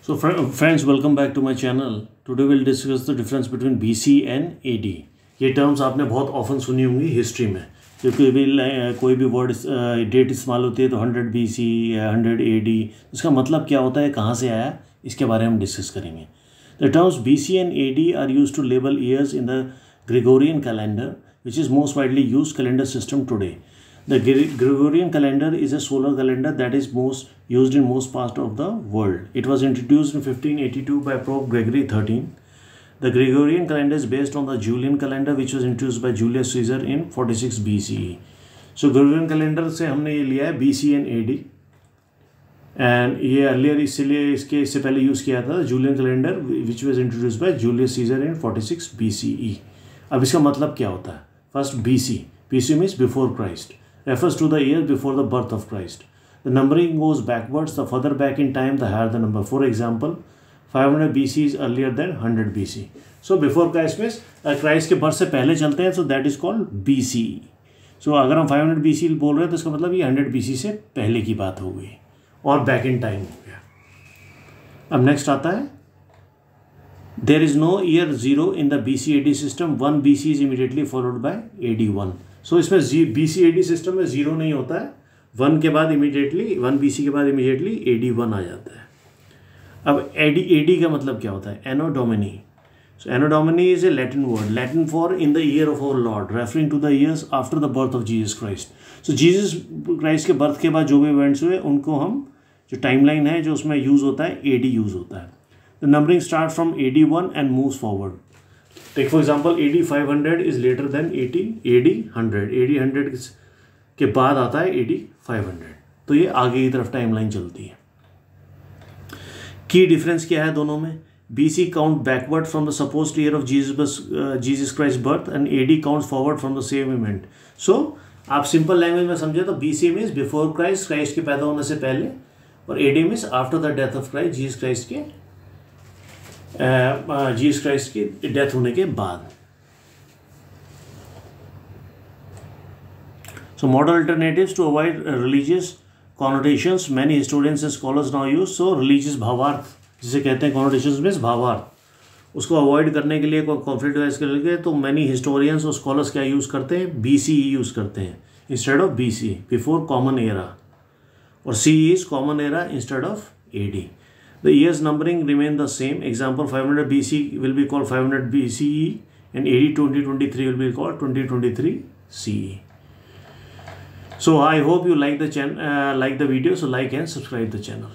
So friends, welcome back to my channel. Today we'll discuss the difference between BC and AD. ये terms आपने बहुत often सुनी होंगी history में, क्योंकि कोई भी वर्ड डेट इस्तेमाल होती है तो 100 BC या 100 AD, इसका मतलब क्या होता है, कहाँ से आया, इसके बारे में हम डिस्कस करेंगे. The terms BC and AD are used to label years in the Gregorian calendar, which is most widely used calendar system today. The Gregorian calendar is a solar calendar that is most used in most parts of the world. It was introduced in 1582 by Pope Gregory XIII. The Gregorian calendar is based on the Julian calendar, which was introduced by Julius Caesar in 46 BCE. So Gregorian calendar से हमने ये लिया है BC and AD. And ये earlier इससे पहले use किया था Julian calendar, which was introduced by Julius Caesar in 46 BCE. अब इसका मतलब क्या होता है? First BC means before Christ, refers to the year before the birth of Christ. The numbering goes backwards. The further back in time, the higher the number. For example, 500 BC is earlier than 100 BC. So before Christ means Christ के birth से पहले चलते हैं, so that is called BC. So अगर हम 500 BC बोल रहे हैं तो इसका मतलब ये 100 BC से पहले की बात हो गई और बैक इन टाइम हो गया. अब नेक्स्ट आता है, there is no year 0 in the BC AD system. 1 BC is immediately followed by AD 1. सो इसमें BC AD सिस्टम में 0 नहीं होता है, 1 के बाद इमीडिएटली 1 BC के बाद इमीडिएटली AD 1 आ जाता है. अब AD का मतलब क्या होता है? Anno domini. So anno domini is a Latin word, Latin for in the year of our lord, referring to the years after the birth of Jesus Christ. So Jesus Christ के birth के बाद जो भी events हुए उनको हम, जो timeline है जो उसमें यूज़ होता है, AD यूज़ होता है. The numbering start from AD 1 and moves forward. Take for example, AD 500 is later than AD 100. AD 100 के बाद आता है AD 500. तो ये आगे की तरफ टाइमलाइन चलती है. की डिफरेंस क्या है दोनों में? BC count backward from the supposed year of Jesus Christ birth and AD counts forward from the same event. So आप सिंपल लैंग्वेज में समझे तो BC means before Christ, Christ के पैदा होने से पहले, और AD means after the death of Christ, Jesus Christ के जीसस क्राइस्ट की डेथ होने के बाद. So modern alternatives to avoid religious connotations many historians and scholars now use. So religious भावार्थ जिसे कहते हैं, कॉनोटेशंस मीन्स भावार्थ, उसको अवॉइड करने के लिए, कॉन्फ्लिक्ट वाइज करने के लिए, तो मैनी हिस्टोरियंस और स्कॉलर्स क्या यूज़ करते हैं? BCE यूज़ करते हैं instead of BC, before common era, और CE is common era instead of AD. The years numbering remain the same. Example, 500 BC will be called 500 BCE and AD 2023 will be called 2023 CE. So I hope you like the video. So like and subscribe the channel.